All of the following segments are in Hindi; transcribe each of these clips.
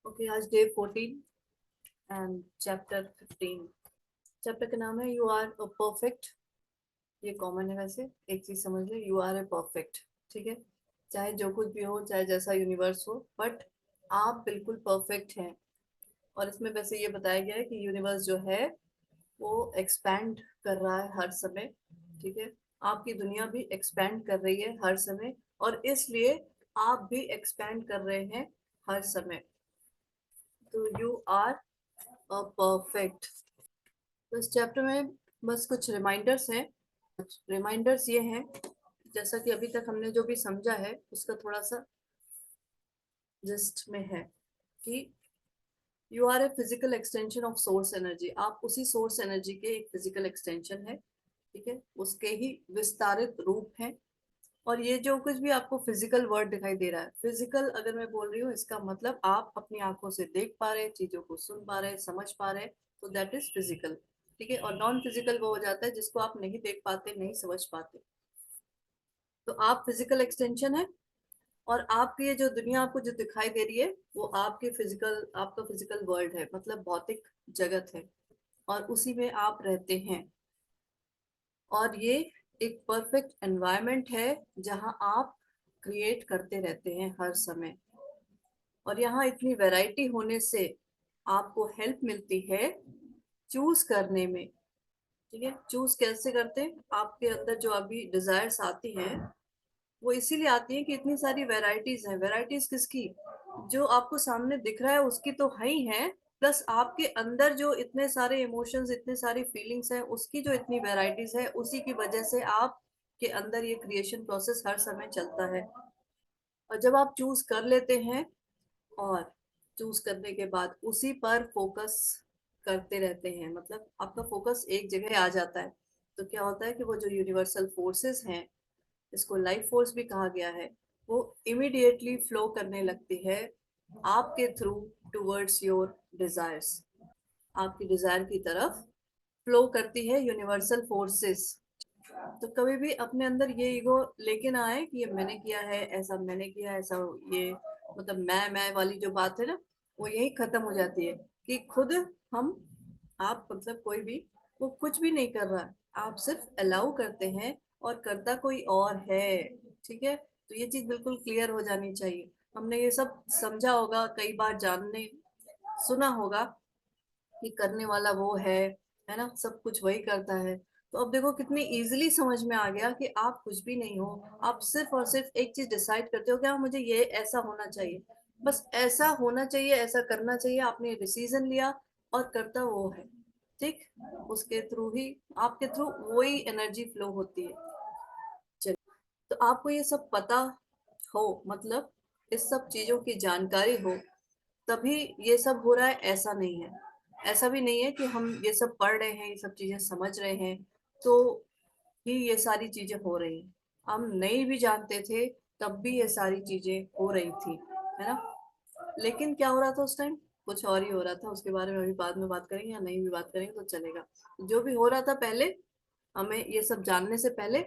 ओके, आज डे 14 एंड चैप्टर 15। चैप्टर का नाम है यू आर अ परफेक्ट। ये कॉमन है, वैसे एक चीज समझ ले, यू आर ए परफेक्ट। ठीक है, चाहे जो कुछ भी हो, चाहे जैसा यूनिवर्स हो, बट आप बिल्कुल परफेक्ट हैं। और इसमें वैसे ये बताया गया है कि यूनिवर्स जो है वो एक्सपैंड कर रहा है हर समय। ठीक है, आपकी दुनिया भी एक्सपैंड कर रही है हर समय, और इसलिए आप भी एक्सपैंड कर रहे हैं हर समय। तो यू आर परफेक्ट। तो इस चैप्टर में बस कुछ रिमाइंडर्स हैं। रिमाइंडर्स ये हैं, जैसा कि अभी तक हमने जो भी समझा है उसका थोड़ा सा जिस्ट में है कि you are a physical extension of source energy. आप उसी सोर्स एनर्जी के एक फिजिकल एक्सटेंशन है। ठीक है, उसके ही विस्तारित रूप हैं। और ये जो कुछ भी आपको फिजिकल वर्ड दिखाई दे रहा है, फिजिकल अगर मैं बोल रही हूँ, इसका मतलब आप अपनी आंखों से देख पा रहे हैं, चीजों को सुन पा रहे हैं, समझ पा रहे हैं, तो दैट इज फिजिकल। ठीक है, और नॉन फिजिकल वो हो जाता है जिसको आप नहीं देख पाते, नहीं समझ पाते। तो आप फिजिकल एक्सटेंशन है, और आपकी ये जो दुनिया आपको जो दिखाई दे रही है वो आपके फिजिकल, आपका फिजिकल वर्ल्ड है, मतलब भौतिक जगत है, और उसी में आप रहते हैं। और ये एक परफेक्ट एनवायरनमेंट है जहां आप क्रिएट करते रहते हैं हर समय। और यहाँ इतनी वैरायटी होने से आपको हेल्प मिलती है चूज करने में। ठीक है, चूज कैसे करते हैं? आपके अंदर जो अभी डिजायर्स आती हैं वो इसीलिए आती है कि इतनी सारी वैरायटीज हैं। वैरायटीज किसकी? जो आपको सामने दिख रहा है उसकी तो है ही है, प्लस आपके अंदर जो इतने सारे इमोशंस, इतने सारी फीलिंग्स हैं, उसकी जो इतनी वैरायटीज है, उसी की वजह से आप के अंदर ये क्रिएशन प्रोसेस हर समय चलता है। और जब आप चूज कर लेते हैं, और चूज करने के बाद उसी पर फोकस करते रहते हैं, मतलब आपका फोकस एक जगह आ जाता है, तो क्या होता है कि वो जो यूनिवर्सल फोर्सेस हैं, इसको लाइफ फोर्स भी कहा गया है, वो इमीडिएटली फ्लो करने लगती है आपके थ्रू टुवर्ड्स योर डिजायर्स। आपकी डिजायर की तरफ फ्लो करती है यूनिवर्सल फोर्सेस। तो कभी भी अपने अंदर ये ईगो लेके ना आए कि ये मैंने किया है, ऐसा मैंने किया है, ऐसा ये, मतलब मैं वाली जो बात है ना, वो यही खत्म हो जाती है कि खुद हम, आप मतलब कोई भी, वो कुछ भी नहीं कर रहा है, आप सिर्फ अलाउ करते हैं और करता कोई और है। ठीक है, तो ये चीज बिल्कुल क्लियर हो जानी चाहिए। हमने ये सब समझा होगा कई बार, जानने सुना होगा कि करने वाला वो है ना, सब कुछ वही करता है। तो अब देखो कितनी इजीली समझ में आ गया कि आप कुछ भी नहीं हो। आप सिर्फ और सिर्फ एक चीज डिसाइड करते हो कि हाँ मुझे ये ऐसा होना चाहिए, बस ऐसा होना चाहिए, ऐसा करना चाहिए। आपने डिसीजन लिया और करता वो है। ठीक, उसके थ्रू ही, आपके थ्रू वही एनर्जी फ्लो होती है। चलिए, तो आपको ये सब पता हो, मतलब इस सब चीजों की जानकारी हो, तभी ये सब हो रहा है। ऐसा नहीं है, ऐसा भी नहीं है कि हम ये सब पढ़ रहे हैं, ये सब चीजें समझ रहे हैं तो ही ये सारी चीजें हो रही हैं। हम नहीं भी जानते थे तब भी ये सारी चीजें हो रही थी, है ना। लेकिन क्या हो रहा था उस टाइम? कुछ और ही हो रहा था। उसके बारे में अभी बाद में बात करेंगे, या नहीं भी बात करेंगे तो चलेगा। जो भी हो रहा था पहले, हमें ये सब जानने से पहले,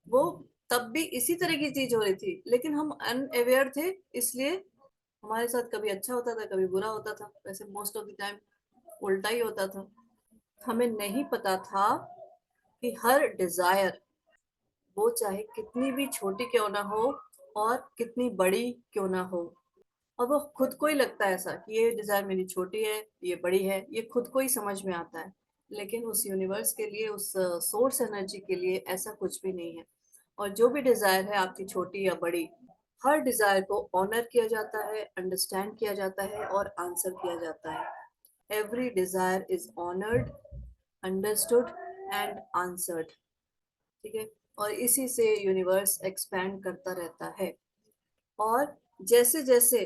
वो तब भी इसी तरह की चीज हो रही थी, लेकिन हम अनअवेयर थे, इसलिए हमारे साथ कभी अच्छा होता था, कभी बुरा होता था। वैसे मोस्ट ऑफ द टाइम उल्टा ही होता था। हमें नहीं पता था कि हर डिजायर, वो चाहे कितनी भी छोटी क्यों ना हो और कितनी बड़ी क्यों ना हो, और वो खुद को ही लगता है ऐसा कि ये डिजायर मेरी छोटी है, ये बड़ी है, ये खुद को ही समझ में आता है। लेकिन उस यूनिवर्स के लिए, उस सोर्स एनर्जी के लिए ऐसा कुछ भी नहीं है। और जो भी डिजायर है आपकी, छोटी या बड़ी, हर डिजायर को ऑनर किया जाता है, अंडरस्टैंड किया जाता है और आंसर किया जाता है। Every desire is honoured, understood and answered. ठीक है, और इसी से यूनिवर्स एक्सपैंड करता रहता है। और जैसे जैसे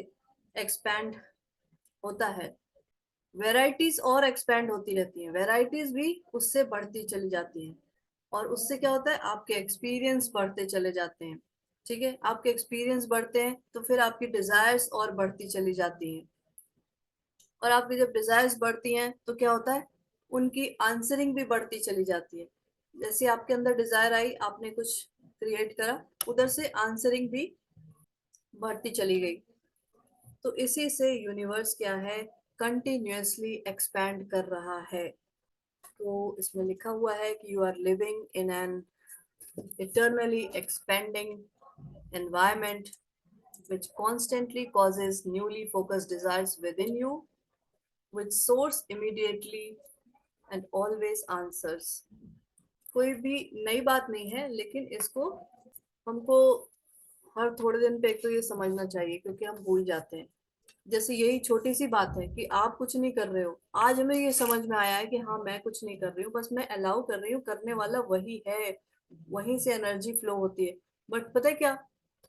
एक्सपैंड होता है, वेराइटीज और एक्सपैंड होती रहती हैं, वेराइटीज भी उससे बढ़ती चली जाती हैं। और उससे क्या होता है? आपके एक्सपीरियंस बढ़ते चले जाते हैं। ठीक है, आपके एक्सपीरियंस बढ़ते हैं तो फिर आपकी डिजायर्स और बढ़ती चली जाती हैं। और आपकी जब डिजायर्स बढ़ती हैं तो क्या होता है? उनकी आंसरिंग भी बढ़ती चली जाती है। जैसे आपके अंदर डिजायर आई, आपने कुछ क्रिएट करा, उधर से आंसरिंग भी बढ़ती चली गई। तो इसी से यूनिवर्स क्या है, कंटिन्यूअसली एक्सपैंड कर रहा है। तो इसमें लिखा हुआ है कि you are living in an eternally expanding environment which constantly causes newly focused desires within you, which soars immediately and always answers। कोई भी नई बात नहीं है, लेकिन इसको हमको हर थोड़े दिन पे एक तो ये समझना चाहिए, क्योंकि हम भूल जाते हैं। जैसे यही छोटी सी बात है कि आप कुछ नहीं कर रहे हो, आज हमें ये समझ में आया है कि हाँ मैं कुछ नहीं कर रही हूँ, बस मैं अलाउ कर रही हूँ, करने वाला वही है, वहीं से एनर्जी फ्लो होती है। बट पता है क्या,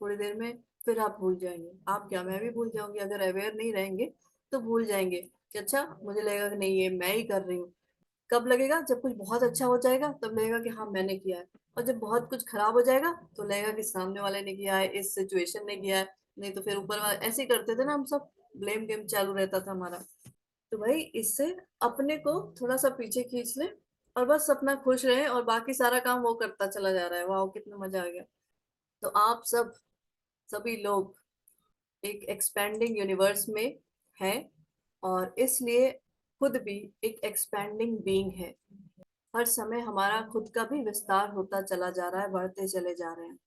थोड़ी देर में फिर आप भूल जाएंगे। आप क्या, मैं भी भूल जाऊंगी, अगर अवेयर नहीं रहेंगे तो भूल जाएंगे कि अच्छा मुझे लगेगा कि नहीं ये मैं ही कर रही हूँ। कब लगेगा, जब कुछ बहुत अच्छा हो जाएगा तब लगेगा कि हाँ मैंने किया है। और जब बहुत कुछ खराब हो जाएगा तो लगेगा कि सामने वाले ने किया है, इस सिचुएशन ने किया है। नहीं तो फिर ऊपर वाले ऐसे ही करते थे ना हम सब, ब्लेम गेम चालू रहता था हमारा। तो भाई इससे अपने को थोड़ा सा पीछे खींच ले और बस अपना खुश रहे, और बाकी सारा काम वो करता चला जा रहा है। वाह कितना मजा आ गया। तो आप सब, सभी लोग एक एक्सपेंडिंग यूनिवर्स में हैं, और इसलिए खुद भी एक एक्सपेंडिंग बीइंग है। हर समय हमारा खुद का भी विस्तार होता चला जा रहा है, बढ़ते चले जा रहे हैं।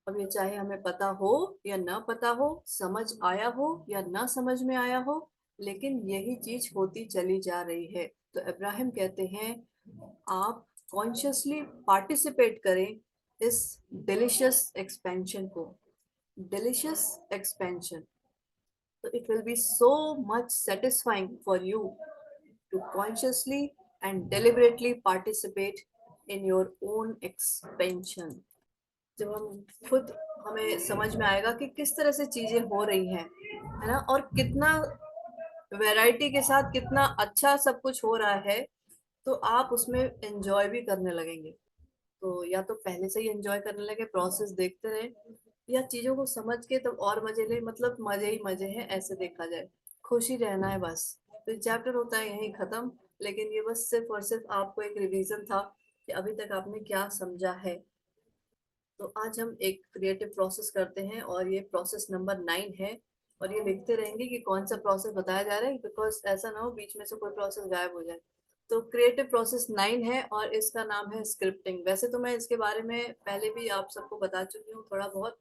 अब ये चाहे हमें पता हो या ना पता हो, समझ आया हो या ना समझ में आया हो, लेकिन यही चीज होती चली जा रही है। तो इब्राहिम कहते हैं आप कॉन्शियसली पार्टिसिपेट करें इस डिलीशियस एक्सपेंशन को। Delicious expansion, so it will be so much satisfying for you to consciously and deliberately participate in your own expansion। जब हम खुद, हमें समझ में आएगा कि किस तरह से चीजें हो रही हैं, है ना, और कितना वैरायटी के साथ कितना अच्छा सब कुछ हो रहा है, तो आप उसमें एंजॉय भी करने लगेंगे। तो या तो पहले से ही एंजॉय करने लगे, प्रोसेस देखते रहे, या चीजों को समझ के तब और मजे ले, मतलब मजे ही मजे हैं ऐसे देखा जाए। खुशी रहना है बस। तो चैप्टर होता है यही खत्म, लेकिन ये बस सिर्फ और सिर्फ आपको एक रिवीजन था कि अभी तक आपने क्या समझा है। तो आज हम एक क्रिएटिव प्रोसेस करते हैं, और ये प्रोसेस नंबर 9 है। और ये लिखते रहेंगे कि कौन सा प्रोसेस बताया जा रहा है, बिकॉज ऐसा ना हो बीच में से कोई प्रोसेस गायब हो जाए। तो क्रिएटिव प्रोसेस 9 है, और इसका नाम है स्क्रिप्टिंग। वैसे तो मैं इसके बारे में पहले भी आप सबको बता चुकी हूँ थोड़ा बहुत,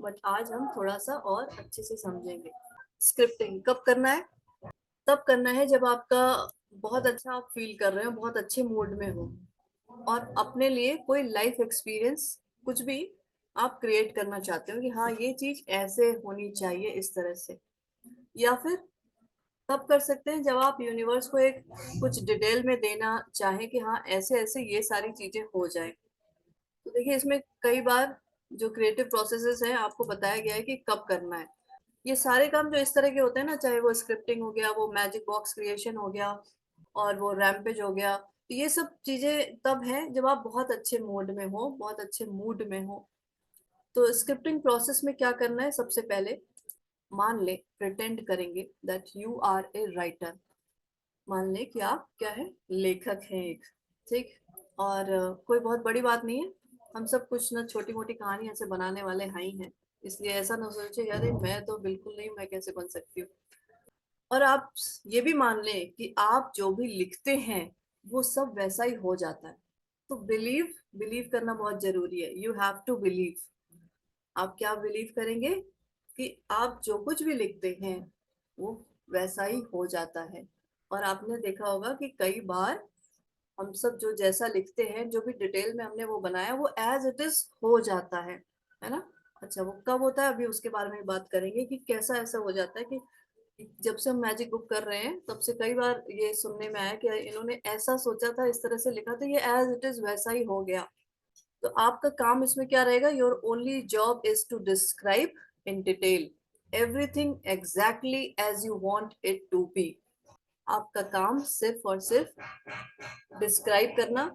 बट आज हम थोड़ा सा और अच्छे से समझेंगे। स्क्रिप्टिंग कब करना है? तब करना है जब आपका बहुत अच्छा आप फील कर रहे हो, बहुत अच्छे मूड में हो, और अपने लिए कोई लाइफ एक्सपीरियंस कुछ भी आप क्रिएट करना चाहते हो कि हाँ ये चीज ऐसे होनी चाहिए इस तरह से। या फिर तब कर सकते हैं जब आप यूनिवर्स को एक कुछ डिटेल में देना चाहें कि हाँ ऐसे ऐसे ये सारी चीजें हो जाए। तो देखिए इसमें कई बार जो क्रिएटिव प्रोसेसेस हैं आपको बताया गया है कि कब करना है। ये सारे काम जो इस तरह के होते हैं ना, चाहे वो स्क्रिप्टिंग हो गया, वो मैजिक बॉक्स क्रिएशन हो गया, और वो रैम्पेज हो गया, तो ये सब चीजें तब है जब आप बहुत अच्छे मूड में हो, बहुत अच्छे मूड में हो। तो स्क्रिप्टिंग प्रोसेस में क्या करना है, सबसे पहले मान ले, प्रिटेंड करेंगे that you are a writer. मान ले कि आप क्या है, लेखक हैं एक। ठीक। और कोई बहुत बड़ी बात नहीं है, हम सब कुछ ना छोटी मोटी कहानी ऐसे बनाने वाले हैं ही हैं। इसलिए ऐसा ना सोचे अरे मैं तो बिल्कुल नहीं, मैं कैसे बन सकती हूँ। और आप ये भी मान लें कि आप जो भी लिखते हैं वो सब वैसा ही हो जाता है। तो बिलीव, बिलीव करना बहुत जरूरी है। You have to believe. आप क्या बिलीव करेंगे कि आप जो कुछ भी लिखते हैं वो वैसा ही हो जाता है। और आपने देखा होगा कि कई बार हम सब जो जैसा लिखते हैं, जो भी डिटेल में हमने वो बनाया, वो एज इट इज हो जाता है ना। अच्छा वो कब होता है, अभी उसके बारे में बात करेंगे कि कैसा ऐसा हो जाता है कि जब से हम मैजिक बुक कर रहे हैं तब से कई बार ये सुनने में आया कि इन्होंने ऐसा सोचा था, इस तरह से लिखा था, ये एज इट इज वैसा ही हो गया। तो आपका काम इसमें क्या रहेगा, your only job is to describe in detail everything exactly as you want it to be. आपका काम सिर्फ और सिर्फ डिस्क्राइब करना,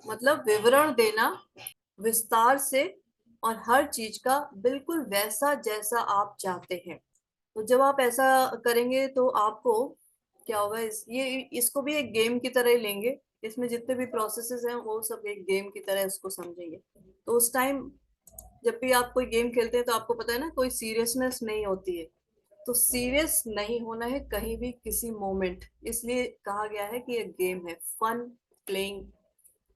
मतलब विवरण देना विस्तार से, और हर चीज का बिल्कुल वैसा जैसा आप चाहते हैं। तो जब आप ऐसा करेंगे तो आपको क्या होगा, इसको भी एक गेम की तरह ही लेंगे। इसमें जितने भी प्रोसेसेस हैं वो सब एक गेम की तरह इसको समझेंगे। तो उस टाइम जब भी आप कोई गेम खेलते हैं तो आपको पता है ना, कोई सीरियसनेस नहीं होती है। तो तो सीरियस नहीं होना है कहीं भी किसी मोमेंट, इसलिए कहा गया है कि ये गेम है, फन प्लेइंग,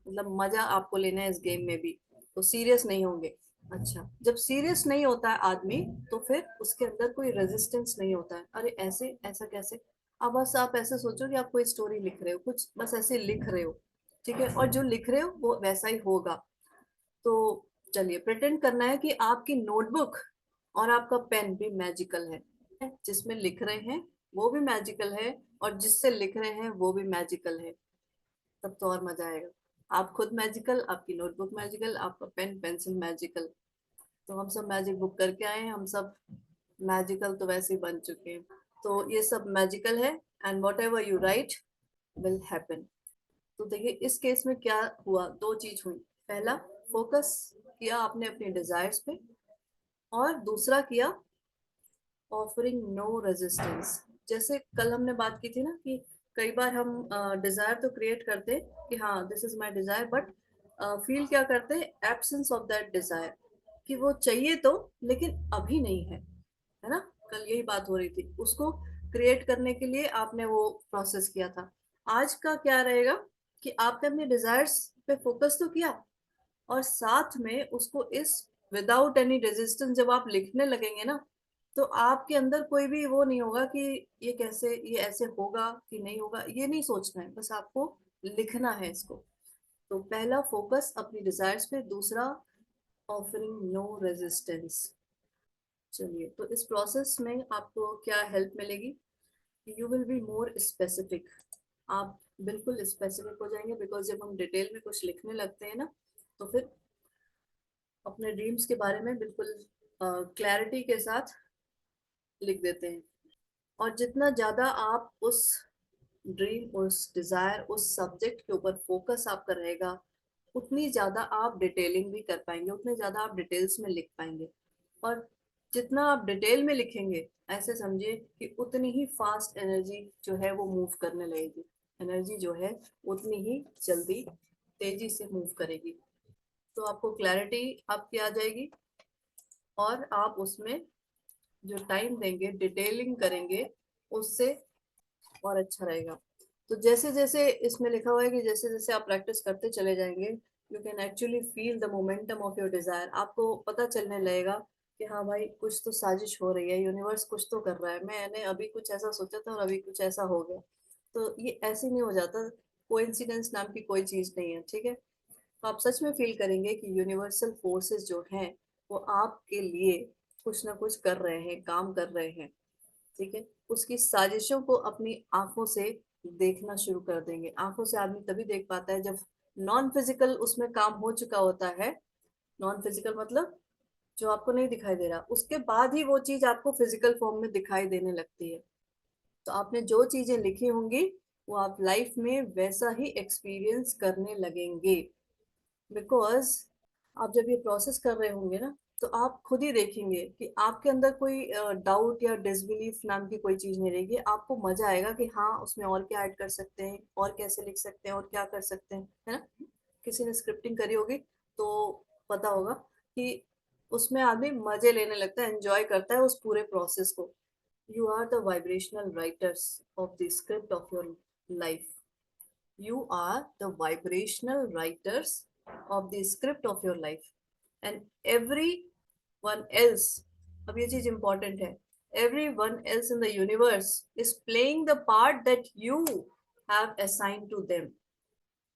मतलब मजा आपको लेना है इस गेम में भी, तो सीरियस नहीं होंगे। अच्छा, जब सीरियस नहीं होता है आदमी, तो फिर उसके अंदर कोई रेजिस्टेंस नहीं होता है। अरे ऐसे, ऐसा कैसे? अब बस आप ऐसे सोचो कि आप कोई स्टोरी लिख रहे हो, कुछ बस ऐसे लिख रहे हो, ठीक है, और जो लिख रहे हो वो वैसा ही होगा। तो चलिए, प्रिटेंड करना है कि आपकी नोटबुक और आपका पेन भी मैजिकल है, जिसमें लिख रहे हैं वो भी मैजिकल है, और जिससे लिख रहे हैं वो भी मैजिकल है। तब तो और मजा आएगा। आप खुद मैजिकल, आपकी नोटबुक मैजिकल, आपका पेन पेंसिल मैजिकल। तो हम सब मैजिक बुक करके आए हैं, हम सब मैजिकल तो वैसे ही बन चुके हैं। तो ये सब मैजिकल है, and what ever you right will happen. तो देखिए इस केस में क्या हुआ, दो चीज हुई। पहला, फोकस किया आपने अपने डिजायर्स पे, और दूसरा किया ऑफरिंग नो रेजिस्टेंस। जैसे कल हमने बात की थी ना कि कई बार हम डिजायर तो क्रिएट करते हैं कि हाँ this is my desire, but feel क्या करते हैं, एब्सेंस ऑफ दैट डिजायर, कि वो चाहिए तो, लेकिन अभी नहीं है ना। कल यही बात हो रही थी, उसको क्रिएट करने के लिए आपने वो प्रोसेस किया था। आज का क्या रहेगा कि आपने अपने डिजायर्स पे फोकस तो किया, और साथ में उसको इस विदाउट एनी रेजिस्टेंस जब आप लिखने लगेंगे ना, तो आपके अंदर कोई भी वो नहीं होगा कि ये कैसे, ये ऐसे होगा कि नहीं होगा, ये नहीं सोचना है, बस आपको लिखना है इसको। तो पहला फोकस अपनी डिजायर्स पे, दूसरा ऑफरिंग नो रेजिस्टेंस। चलिए, तो इस प्रोसेस में आपको क्या हेल्प मिलेगी, you will be more specific. आप बिल्कुल स्पेसिफिक हो जाएंगे, बिकॉज जब हम डिटेल में कुछ लिखने लगते हैं ना, तो फिर अपने ड्रीम्स के बारे में बिल्कुल क्लैरिटी के साथ लिख देते हैं। और जितना ज्यादा आप उस ड्रीम, उस डिजायर, उस सब्जेक्ट के ऊपर फोकस आपका रहेगा, उतनी ज्यादा आप डिटेलिंग भी कर पाएंगे, उतने ज्यादा आप डिटेल्स में लिख पाएंगे। और जितना आप डिटेल में लिखेंगे, ऐसे समझिए कि उतनी ही फास्ट एनर्जी जो है वो मूव करने लगेगी। एनर्जी जो है उतनी ही जल्दी, तेजी से मूव करेगी। तो आपको क्लैरिटी आपकी आ जाएगी, और आप उसमें जो टाइम देंगे, डिटेलिंग करेंगे, उससे और अच्छा रहेगा। तो जैसे जैसे इसमें लिखा हुआ है कि जैसे जैसे आप प्रैक्टिस करते चले जाएंगे, you can actually feel the momentum of your desire. आपको पता चलने लगेगा कि हाँ भाई, कुछ तो साजिश हो रही है, यूनिवर्स कुछ तो कर रहा है, मैंने अभी कुछ ऐसा सोचा था और अभी कुछ ऐसा हो गया। तो ये ऐसे नहीं हो जाता, कोइंसिडेंस नाम की कोई चीज नहीं है, ठीक है। तो आप सच में फील करेंगे कि यूनिवर्सल फोर्सेस जो हैं वो आपके लिए कुछ ना कुछ कर रहे हैं, काम कर रहे हैं, ठीक है। उसकी साजिशों को अपनी आंखों से देखना शुरू कर देंगे। आंखों से आदमी तभी देख पाता है जब नॉन फिजिकल उसमें काम हो चुका होता है। नॉन फिजिकल मतलब जो आपको नहीं दिखाई दे रहा, उसके बाद ही वो चीज आपको फिजिकल फॉर्म में दिखाई देने लगती है। तो आपने जो चीजें लिखी होंगी, वो आप लाइफ में वैसा ही एक्सपीरियंस करने लगेंगे। बिकॉज आप जब ये प्रोसेस कर रहे होंगे ना, तो आप खुद ही देखेंगे कि आपके अंदर कोई डाउट या डिसबिलीफ नाम की कोई चीज नहीं रहेगी। आपको मजा आएगा कि हाँ उसमें और क्या ऐड कर सकते हैं, और कैसे लिख सकते हैं, और क्या कर सकते हैं, है ना। किसी ने स्क्रिप्टिंग करी होगी तो पता होगा कि उसमें आदमी मजे लेने लगता है, एंजॉय करता है उस पूरे प्रोसेस को। You are the vibrational writers of the script of your life. You are the vibrational writers of the script of your life. And everyone else, अब ये चीज इंपॉर्टेंट है, everyone else in the universe is playing the part that you have assigned to them.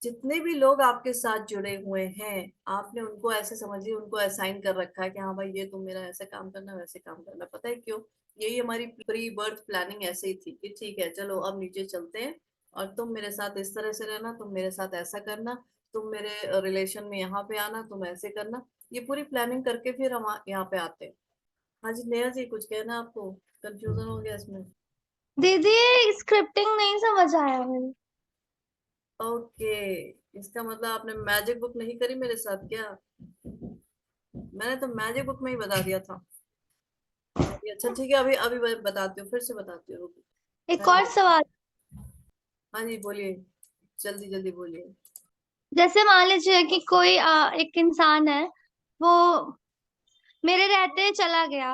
जितने भी लोग आपके साथ जुड़े हुए हैं, आपने उनको ऐसे समझिए, उनको असाइन कर रखा है कि हाँ भाई ये तुम मेरा ऐसे काम करना, वैसे काम करना। पता है क्यों? यही हमारी प्री बर्थ प्लानिंग ऐसे ही थी कि ठीक है चलो अब नीचे चलते हैं, और तुम मेरे साथ इस तरह से रहना, तुम मेरे साथ ऐसा करना, तुम मेरे रिलेशन में यहाँ पे आना, तुम ऐसे करना। ये पूरी प्लानिंग करके फिर हम यहाँ पे आते हैं। हाँ जी नेहा जी, कुछ कहना आपको? कंफ्यूजन हो गया इसमें? दीदी स्क्रिप्टिंग नहीं समझ आया मुझे। ओके, इसका मतलब आपने मैजिक बुक नहीं करी मेरे साथ क्या? मैंने तो मैजिक बुक में ही बता दिया था। चलिए, अच्छा ठीक है, अभी अभी बताती हूँ, फिर से बताती हूँ, रुको। एक पहले, और सवाल। हाँ जी बोलिए, जल्दी जल्दी बोलिए। जैसे मान लीजिए कि कोई एक इंसान है, वो मेरे रहते चला गया,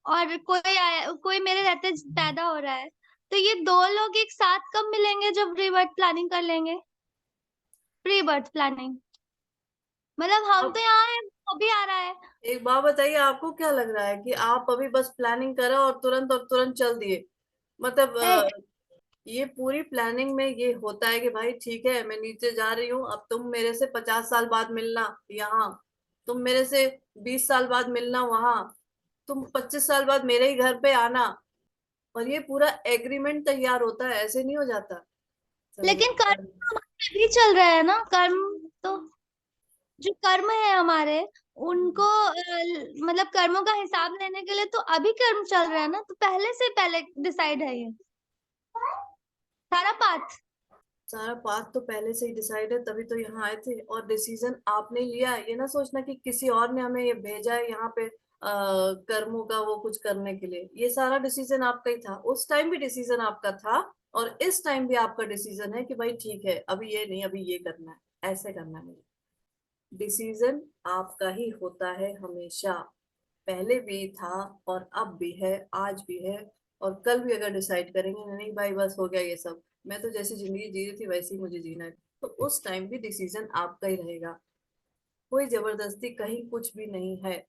और कोई मेरे रहते पैदा हो रहा है, तो ये 2 लोग एक साथ कब मिलेंगे जब रीबर्थ प्लानिंग कर लेंगे? Pre birth planning. मतलब हम अब तो यहाँ हैं, वो भी आ रहा है। एक बात बताइए, आपको क्या लग रहा है कि आप अभी बस प्लानिंग करा और तुरंत चल दिए? मतलब ए, ये पूरी प्लानिंग में ये होता है कि भाई ठीक है, मैं नीचे जा रही हूँ, अब तुम मेरे से 50 साल बाद मिलना यहाँ, तुम मेरे से 20 साल बाद मिलना वहां, तुम 25 साल बाद मेरे ही घर पे आना, और ये पूरा एग्रीमेंट तैयार होता है, ऐसे नहीं हो जाता। चलो लेकिन कर्म भाई। तो हमारे अभी चल रहा है ना, कर्म तो जो कर्म है हमारे, उनको मतलब कर्मों का हिसाब लेने के लिए तो अभी कर्म चल रहा है ना, तो पहले से पहले डिसाइड है ये सारा पाथ। सारा पाथ तो पहले से ही डिसाइड है, तभी तो यहाँ आए थे, और डिसीजन आपने लिया है। ये ना सोचना कि किसी और ने हमें ये भेजा है यहाँ पे कर्मों का वो कुछ करने के लिए। ये सारा डिसीजन आपका ही था, उस टाइम भी डिसीजन आपका था, और इस टाइम भी आपका डिसीजन है कि भाई ठीक है, अभी ये नहीं, अभी ये करना है, ऐसे करना है मुझे। डिसीजन आपका ही होता है हमेशा, पहले भी था, और अब भी है, आज भी है, और कल भी अगर डिसाइड करेंगे नहीं भाई बस हो गया ये सब, मैं तो जैसी जिंदगी जी रही थी वैसे ही मुझे जीना है, तो उस टाइम भी डिसीजन आपका ही रहेगा। कोई जबरदस्ती कहीं कुछ भी नहीं है।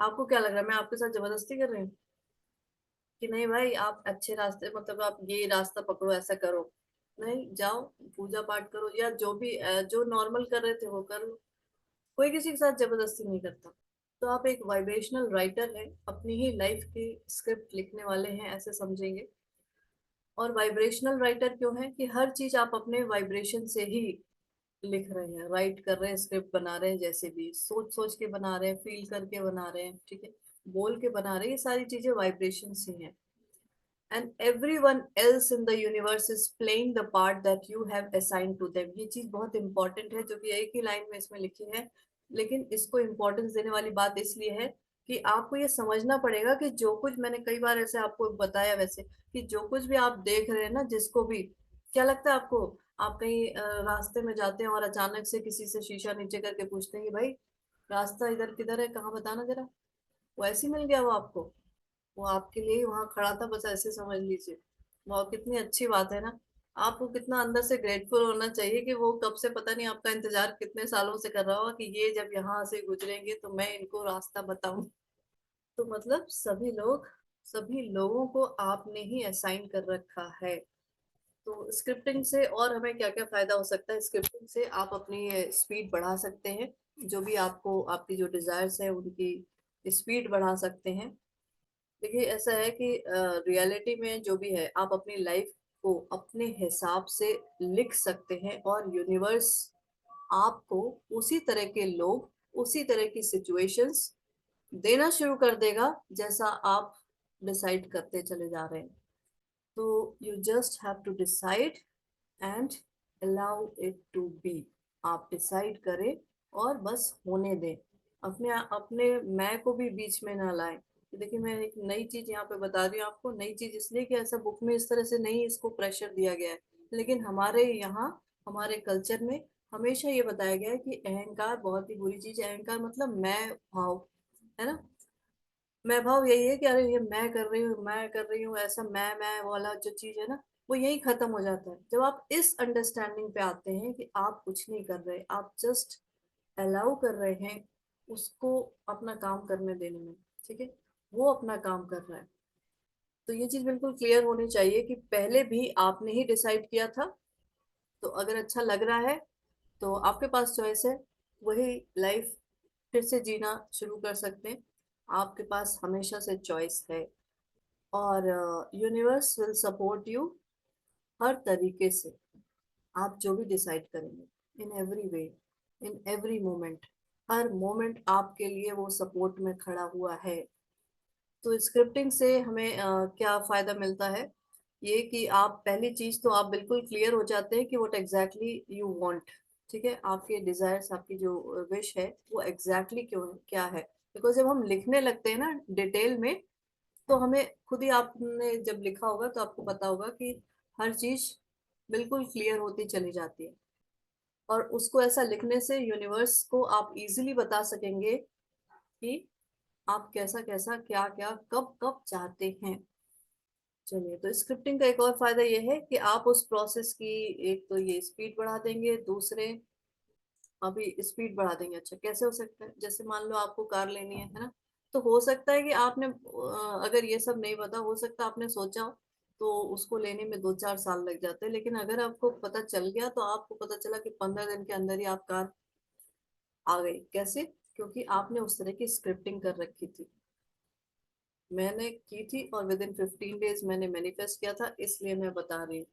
आपको क्या लग रहा है मैं आपके साथ जबरदस्ती कर रही हूँ कि नहीं भाई आप अच्छे रास्ते, मतलब आप ये रास्ता पकड़ो, ऐसा करो? नहीं, जाओ पूजा पाठ करो, या जो भी जो नॉर्मल कर रहे थे वो करो। कोई किसी के साथ जबरदस्ती नहीं करता। तो आप एक वाइब्रेशनल राइटर हैं, अपनी ही लाइफ की स्क्रिप्ट लिखने वाले हैं, ऐसे समझेंगे। और वाइब्रेशनल राइटर क्यों है कि हर चीज आप अपने वाइब्रेशन से ही लिख रहे हैं, राइट कर रहे हैं, स्क्रिप्ट बना रहे हैं, जैसे भी सोच सोच के बना रहे हैं, फील करके बना रहे हैं, ठीक है, बोल के बना रहे हैं, ये सारी चीजें वाइब्रेशन से हैं। And everyone else in the universe is playing the part that you have assigned to them। ये चीज बहुत इंपॉर्टेंट है, जो कि एक ही लाइन में इसमें लिखी है, लेकिन इसको इम्पोर्टेंस देने वाली बात इसलिए है कि आपको ये समझना पड़ेगा कि जो कुछ मैंने कई बार ऐसे आपको बताया वैसे, कि जो कुछ भी आप देख रहे हैं ना, जिसको भी, क्या लगता है आपको? आप कहीं रास्ते में जाते हैं और अचानक से किसी से शीशा नीचे करके पूछते हैं कि भाई रास्ता इधर किधर है, कहाँ बताना जरा, वो ऐसे ही मिल गया वो आपको? वो आपके लिए ही वहां खड़ा था, बस ऐसे समझ लीजिए। वो कितनी अच्छी बात है ना। आपको कितना अंदर से ग्रेटफुल होना चाहिए कि वो कब से, पता नहीं आपका इंतजार कितने सालों से कर रहा होगा कि ये जब यहाँ से गुजरेंगे तो मैं इनको रास्ता बताऊं। तो मतलब सभी लोगों को आपने ही असाइन कर रखा है। तो स्क्रिप्टिंग से और हमें क्या क्या फायदा हो सकता है? स्क्रिप्टिंग से आप अपनी स्पीड बढ़ा सकते हैं, जो भी आपको, आपकी जो डिजायर्स है उनकी स्पीड बढ़ा सकते हैं। देखिए ऐसा है कि रियलिटी में जो भी है, आप अपनी लाइफ को अपने हिसाब से लिख सकते हैं, और यूनिवर्स आपको उसी तरह के लोग, उसी तरह की सिचुएशंस देना शुरू कर देगा जैसा आप डिसाइड करते चले जा रहे हैं। तो you just have to decide and allow it to be. आप डिसाइड करें और बस होने दें। अपने अपने मैं को भी बीच में ना लाएं। तो देखिए मैं एक नई चीज यहाँ पे बता रही हूँ आपको, नई चीज इसलिए कि ऐसा बुक में इस तरह से नहीं इसको प्रेशर दिया गया है, लेकिन हमारे यहाँ, हमारे कल्चर में हमेशा ये बताया गया है कि अहंकार बहुत ही बुरी चीज है। अहंकार मतलब मैं भाव, है ना। मैं भाव यही है कि अरे ये मैं कर रही हूँ, मैं कर रही हूँ, ऐसा मैं वाला जो चीज है ना, वो यही खत्म हो जाता है जब आप इस अंडरस्टैंडिंग पे आते हैं कि आप कुछ नहीं कर रहे, आप जस्ट अलाउ कर रहे हैं उसको अपना काम करने देने में, ठीक है, वो अपना काम कर रहा है। तो ये चीज बिल्कुल क्लियर होनी चाहिए कि पहले भी आपने ही डिसाइड किया था। तो अगर अच्छा लग रहा है तो आपके पास चॉइस है, वही लाइफ फिर से जीना शुरू कर सकते हैं। आपके पास हमेशा से चॉइस है, और यूनिवर्स विल सपोर्ट यू हर तरीके से। आप जो भी डिसाइड करेंगे, in every way, in every moment, her moment आपके लिए वो सपोर्ट में खड़ा हुआ है। तो स्क्रिप्टिंग से हमें क्या फायदा मिलता है? ये कि आप, पहली चीज तो आप बिल्कुल क्लियर हो जाते हैं कि व्हाट एग्जैक्टली यू वांट, ठीक है, आपके डिजायर्स, आपकी जो विश है वो एग्जैक्टली क्यों क्या है। बिकॉज जब हम लिखने लगते हैं ना डिटेल में, तो हमें खुद ही, आपने जब लिखा होगा तो आपको पता होगा कि हर चीज बिल्कुल क्लियर होती चली जाती है। और उसको ऐसा लिखने से यूनिवर्स को आप इजीली बता सकेंगे कि आप कैसा कैसा क्या क्या कब कब चाहते हैं। चलिए, तो स्क्रिप्टिंग का एक और फायदा ये है कि आप उस प्रोसेस की, एक तो ये स्पीड बढ़ा देंगे, दूसरे अभी स्पीड बढ़ा देंगे। अच्छा, कैसे हो सकता है? जैसे मान लो आपको कार लेनी है ना, तो हो सकता है कि आपने अगर ये सब नहीं पता, हो सकता है आपने सोचा हो, तो उसको लेने में 2-4 साल लग जाते हैं, लेकिन अगर आपको पता चल गया तो आपको पता चला कि 15 दिन के अंदर ही आप कार आ गई। कैसे? क्योंकि आपने उस तरह की स्क्रिप्टिंग कर रखी थी। मैंने की थी और विद इन 15 डेज मैंने मैनिफेस्ट किया था, इसलिए मैं बता रही हूँ।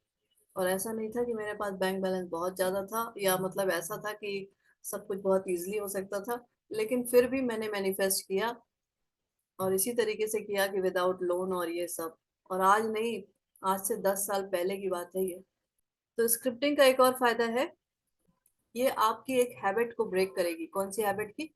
और ऐसा नहीं था कि मेरे पास बैंक बैलेंस बहुत ज्यादा था, या मतलब ऐसा था कि सब कुछ बहुत इजीली हो सकता था, लेकिन फिर भी मैंने मैनिफेस्ट किया, और इसी तरीके से किया कि विदाउट लोन और ये सब। और आज नहीं, आज से 10 साल पहले की बात है ये। तो स्क्रिप्टिंग का एक और फायदा है, ये आपकी एक हैबिट को ब्रेक करेगी। कौन सी हैबिट की?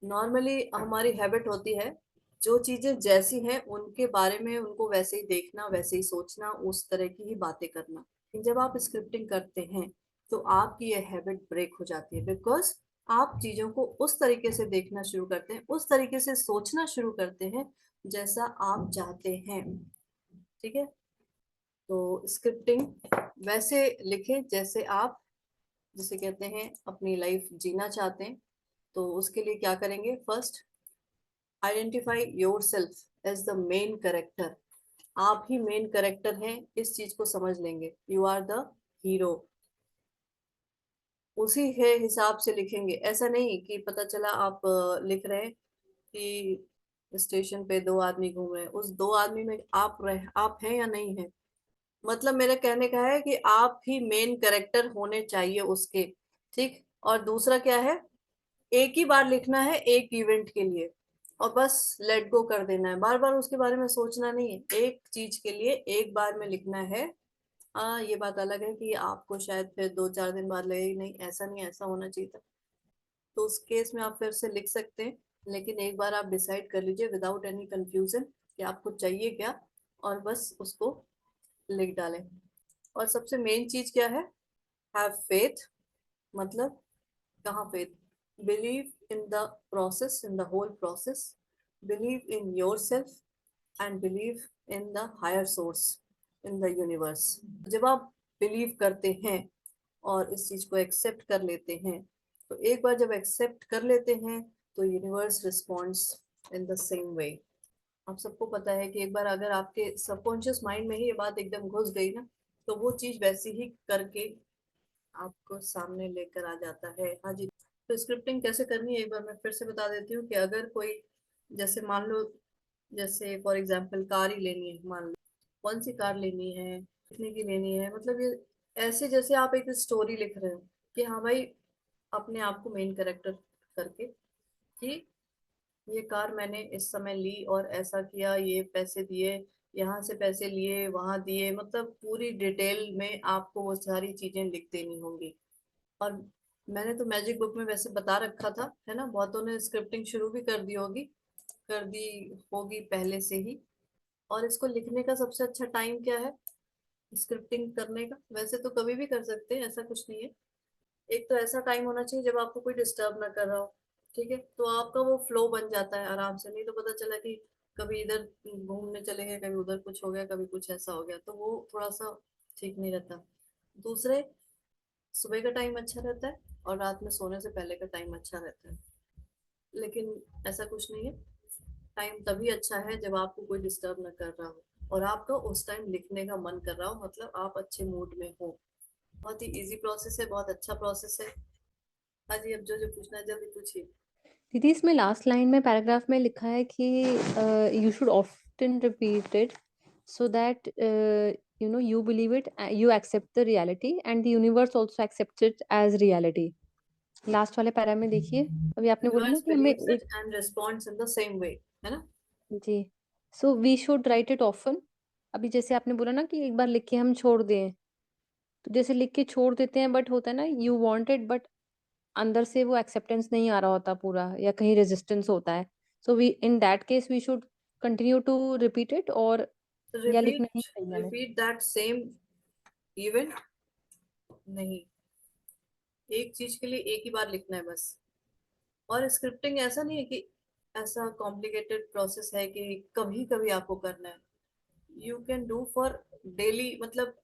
नॉर्मली हमारी हैबिट होती है, जो चीजें जैसी हैं उनके बारे में उनको वैसे ही देखना, वैसे ही सोचना, उस तरह की ही बातें करना। लेकिन जब आप स्क्रिप्टिंग करते हैं तो आपकी ये हैबिट ब्रेक हो जाती है, बिकॉज आप चीजों को उस तरीके से देखना शुरू करते हैं, उस तरीके से सोचना शुरू करते हैं जैसा आप चाहते हैं। ठीक है? तो स्क्रिप्टिंग वैसे लिखें जैसे आप, जिसे कहते हैं अपनी लाइफ जीना चाहते हैं। तो उसके लिए क्या करेंगे? First, identify yourself as the main character. आप ही मेन कैरेक्टर हैं, इस चीज को समझ लेंगे। You are the hero. उसी के हिसाब से लिखेंगे। ऐसा नहीं कि पता चला आप लिख रहे हैं कि स्टेशन पे 2 आदमी घूम रहे हैं, उस 2 आदमी में आप हैं या नहीं है। मतलब मेरे कहने का है कि आप ही मेन कैरेक्टर होने चाहिए उसके। ठीक। और दूसरा क्या है? एक ही बार लिखना है एक इवेंट के लिए, और बस लेट गो कर देना है, बार बार उसके बारे में सोचना नहीं है। एक चीज के लिए एक बार में लिखना है। हाँ, ये बात अलग है कि आपको शायद फिर 2-4 दिन बाद लगे नहीं, ऐसा नहीं, ऐसा होना चाहिए था। तो उस केस में आप फिर से लिख सकते हैं, लेकिन एक बार आप डिसाइड कर लीजिए विदाउट एनी कंफ्यूजन कि आपको चाहिए क्या, और बस उसको लिख डालें। और सबसे मेन चीज क्या है? Have faith. मतलब, कहाँ faith? Believe in the process, in the whole process. Believe in yourself and believe in the higher source, in the universe. जब आप बिलीव करते हैं और इस चीज को एक्सेप्ट कर लेते हैं, तो एक बार जब एक्सेप्ट कर लेते हैं तो universe responds in the same वे। आप सबको पता है कि एक बार अगर आपके सबकॉन्शियस माइंड में ही ये बात एकदम घुस गई ना, तो वो चीज वैसी ही करके आपको सामने लेकर आ जाता है। हाँ जी। तो स्क्रिप्टिंग कैसे करनी है एक बार मैं फिर से बता देती हूँ कि अगर कोई, जैसे मान लो, जैसे फॉर एग्जांपल कार ही लेनी है, मान लो कौन सी कार लेनी है, कितने की लेनी है, मतलब ये ऐसे जैसे आप एक स्टोरी लिख रहे हो कि हाँ भाई, अपने आप को मेन कैरेक्टर करके, कि ये कार मैंने इस समय ली और ऐसा किया, ये पैसे दिए, यहाँ से पैसे लिए, वहां दिए, मतलब पूरी डिटेल में आपको वो सारी चीजें लिख देनी होंगी। और मैंने तो मैजिक बुक में वैसे बता रखा था, है ना, बहुतों ने स्क्रिप्टिंग शुरू भी कर दी होगी, कर दी होगी पहले से ही। और इसको लिखने का सबसे अच्छा टाइम क्या है स्क्रिप्टिंग करने का? वैसे तो कभी भी कर सकते हैं, ऐसा कुछ नहीं है। एक तो ऐसा टाइम होना चाहिए जब आपको कोई डिस्टर्ब ना कर रहा हो। ठीक है? तो आपका वो फ्लो बन जाता है आराम से, नहीं तो पता चला कि कभी इधर घूमने चले गए, कभी उधर कुछ हो गया, कभी कुछ ऐसा हो गया, तो वो थोड़ा सा ठीक नहीं रहता। दूसरे, सुबह का टाइम अच्छा रहता है और रात में सोने से पहले का टाइम अच्छा रहता है, लेकिन ऐसा कुछ नहीं है। टाइम तभी अच्छा है जब आपको कोई डिस्टर्ब ना कर रहा हो और आपका उस टाइम लिखने का मन कर रहा हो, मतलब आप अच्छे मूड में हो। बहुत ही इजी प्रोसेस है, बहुत अच्छा प्रोसेस है। हाँ जी, अब जो जो पूछना है जल्दी पूछिए। दीदी इसमें लास्ट लाइन में पैराग्राफ में लिखा है कि you should often repeat it so that you know you believe it, you accept the reality and the universe also accepts it as reality. Last वाले पैरा में देखिए, अभी आपने बोला ना यूनिवर्स कि हमें बिलीव्स इट एक, and responds in the same way, है ना? जी, so we should write it often. अभी जैसे आपने बोला ना कि एक बार लिख के हम छोड़ दें, तो जैसे लिख के छोड़ देते हैं बट होता है ना यू वांट इट बट अंदर से वो एक्सेप्टेंस नहीं आ रहा होता पूरा, या कहीं रेजिस्टेंस होता है। So we in that case we should continue to repeat it, और या लिखना ही रिपीट चाहिए हमें। Repeat that same event. नहीं, एक चीज के लिए एक ही बार लिखना है बस। और स्क्रिप्टिंग ऐसा नहीं है कि ऐसा कॉम्प्लिकेटेड प्रोसेस है कि कभी कभी आपको करना है. You can do for daily. मतलब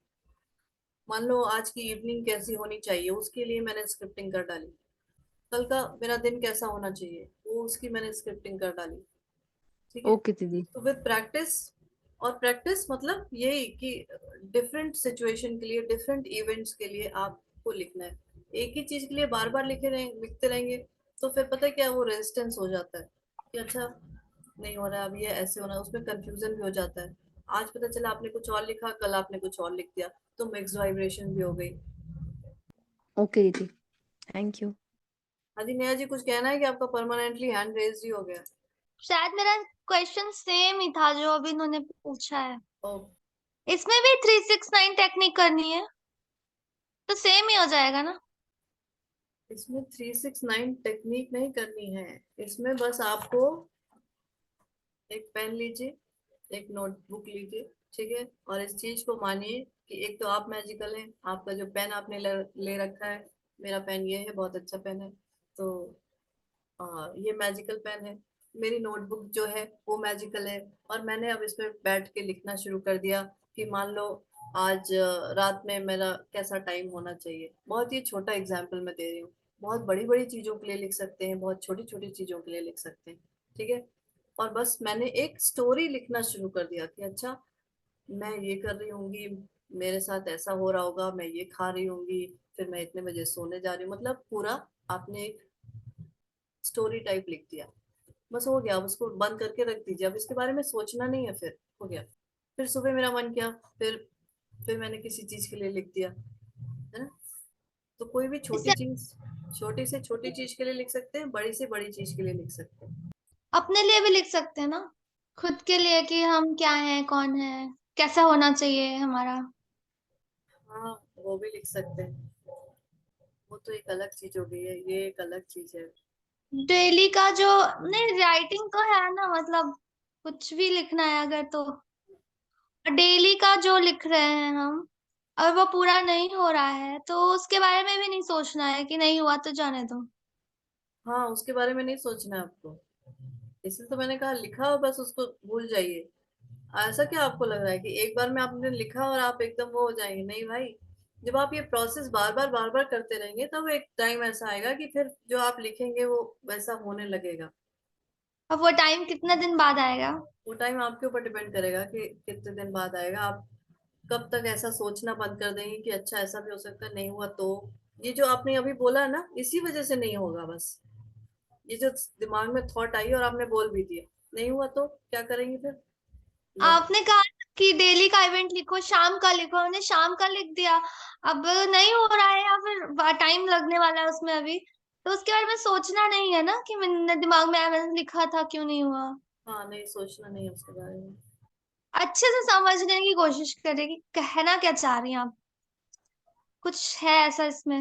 मान लो आज की इवनिंग कैसी होनी चाहिए, उसके लिए मैंने स्क्रिप्टिंग कर डाली. कल का मेरा दिन कैसा होना चाहिए, वो उसकी मैंने स्क्रिप्टिंग कर डाली. ठीक है. ओके दीदी. तो विद प्रैक्टिस. और प्रैक्टिस मतलब यही कि डिफरेंट सिचुएशन के लिए, डिफरेंट इवेंट्स के लिए आपको लिखना है. एक ही चीज के लिए बार बार लिखते रहेंगे तो फिर पता है क्या, वो रेजिस्टेंस हो जाता है कि अच्छा नहीं हो रहा है, अब ये ऐसे होना है, उसमें कंफ्यूजन भी हो जाता है. आज पता चला आपने कुछ और लिखा, कल आपने कुछ और लिख दिया, तो मिक्स वाइब्रेशन भी हो गई. ओके दीदी, थैंक यू. अजी नेहा जी, कुछ कहना है कि आपका परमानेंटली हैंड रेज ही हो गया? शायद मेरा क्वेश्चन सेम ही था जो अभी इन्होंने पूछा है. ओ, इसमें भी 369 टेक्निक करनी है तो सेम ही हो जाएगा ना? इसमें 369 टेक्निक नहीं करनी है. इसमें बस आपको एक पेन लीजिए, एक नोटबुक लीजिए, ठीक है, और इस चीज को मानिए कि एक तो आप मैजिकल हैं. आपका जो पेन आपने ले रखा है, मेरा पेन ये है, बहुत अच्छा पेन है. तो ये मैजिकल पेन है. मेरी नोटबुक जो है वो मैजिकल है. और मैंने अब इसमें बैठ के लिखना शुरू कर दिया कि मान लो आज रात में मेरा कैसा टाइम होना चाहिए. बहुत ही छोटा एग्जाम्पल मैं दे रही हूँ. बहुत बड़ी बड़ी चीजों के लिए लिख सकते हैं, बहुत छोटी छोटी चीजों के लिए लिख सकते हैं. ठीक है. और बस मैंने एक स्टोरी लिखना शुरू कर दिया कि अच्छा मैं ये कर रही होंगी, मेरे साथ ऐसा हो रहा होगा, मैं ये खा रही होंगी, फिर मैं इतने बजे सोने जा रही हूँ. मतलब पूरा आपने एक स्टोरी टाइप लिख दिया. बस हो गया. अब उसको बंद करके रख दीजिए, अब इसके बारे में सोचना नहीं है. फिर हो गया. फिर सुबह मेरा मन किया, फिर मैंने किसी चीज के लिए लिख दिया, है ना. तो कोई भी छोटी इससे चीज, छोटी से छोटी चीज के लिए लिख सकते हैं, बड़ी से बड़ी चीज के लिए लिख सकते हैं. अपने लिए भी लिख सकते हैं ना, खुद के लिए कि हम क्या हैं, कौन है, कैसा होना चाहिए हमारा. हाँ, वो भी लिख सकते हैं. वो तो एक अलग चीज हो गई है, ये एक अलग चीज है. डेली का जो, नहीं राइटिंग तो है ना, मतलब कुछ भी लिखना है अगर तो. डेली का जो लिख रहे हैं हम, और वो पूरा नहीं हो रहा है तो उसके बारे में भी नहीं सोचना है कि नहीं हुआ तो जाने दो. हाँ, उसके बारे में नहीं सोचना है आपको. इसलिए तो मैंने कहा लिखा हो बस उसको भूल जाइए. ऐसा क्या आपको लग रहा है कि एक बार में आपने लिखा और आप एकदम वो हो जाएंगे? नहीं भाई. जब आप ये प्रोसेस बार बार करते रहेंगे तब एक टाइम ऐसा आएगा कि फिर जो आप लिखेंगे वो वैसा होने लगेगा. अब वो टाइम कितने दिन बाद आएगा? वो टाइम आपके ऊपर डिपेंड करेगा कि कितने दिन बाद आएगा. आप कब तक ऐसा सोचना बंद कर देंगे कि अच्छा ऐसा भी हो सकता है, नहीं हुआ तो. ये जो आपने अभी बोला है ना, इसी वजह से नहीं होगा बस. ये जो दिमाग में थॉट आई और आपने बोल भी दिया, नहीं हुआ तो क्या करेंगे फिर? लो. आपने कहा कि डेली का इवेंट लिखो, शाम का लिखो, हमने शाम का लिख दिया. अब नहीं हो रहा है या फिर टाइम लगने वाला है उसमें अभी, तो उसके बारे में सोचना नहीं है ना कि मैंने दिमाग में मैंने लिखा था क्यों नहीं हुआ. हाँ, नहीं सोचना नहीं है उसके बारे में. अच्छे से समझने की कोशिश करें कि कहना क्या चाह रही हैं आप. कुछ है ऐसा इसमें?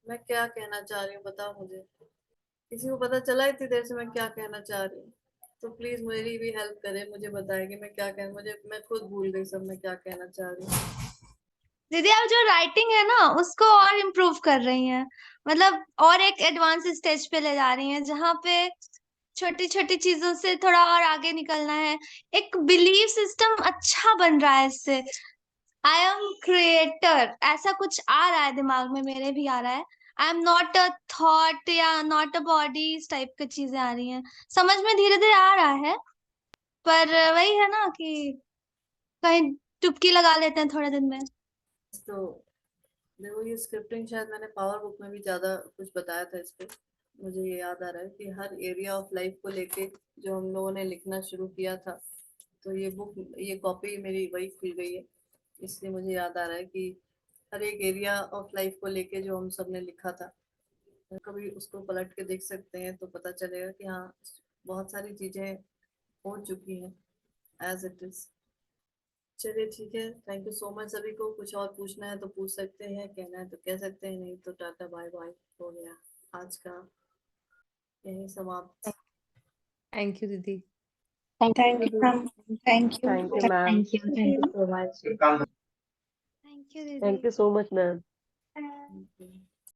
मैं क्या कहना चाह रही हूँ बताओ मुझे. किसी को पता चला इतनी देर से मैं क्या कहना चाह रही हूँ? तो प्लीज मेरी भी हेल्प करें, मुझे बताए कि मैं क्या कह, मुझे मैं खुद भूल गई सब मैं क्या कहना चाह रही हूँ. दीदी आप जो राइटिंग है ना उसको और इम्प्रूव कर रही हैं, मतलब और एक एडवांस स्टेज पे ले जा रही हैं जहाँ पे छोटी छोटी चीजों से थोड़ा और आगे निकलना है. एक बिलीव सिस्टम अच्छा बन रहा है इससे. आई एम क्रिएटर ऐसा कुछ आ रहा है दिमाग में, मेरे भी आ रहा है. I am not a thought या नॉट अ बॉडी, इस टाइप की चीजें आ रही हैं. समझ में धीरे धीरे आ रहा है, पर वही है ना कि कहीं डुबकी लगा लेते हैं थोड़े दिन में. तो देखो, ये स्क्रिप्टिंग शायद मैंने पावर बुक में भी ज्यादा कुछ बताया था इस पे. मुझे ये याद आ रहा है कि हर एरिया ऑफ लाइफ को लेके जो हम लोगों ने लिखना शुरू किया था, तो ये बुक, ये कॉपी मेरी वही खुल गई है. इसलिए मुझे याद आ रहा है कि हर एक एरिया ऑफ लाइफ को लेके जो हम सब ने लिखा था, कभी उसको पलट के देख सकते हैं तो पता चलेगा कि हाँ, बहुत सारी चीजें हो चुकी हैं एज इट इज. चलिए ठीक है, थैंक यू सो मच. सभी को कुछ और पूछना है तो पूछ सकते हैं, कहना है तो कह सकते हैं, नहीं तो टाटा बाय बाय. हो गया आज का यही समाप्त. थैंक यू दीदी. Thank you, ma'am. Thank you. Thank you, ma'am. Thank So much. You दीदी. Thank you so much, ma'am. Thank you.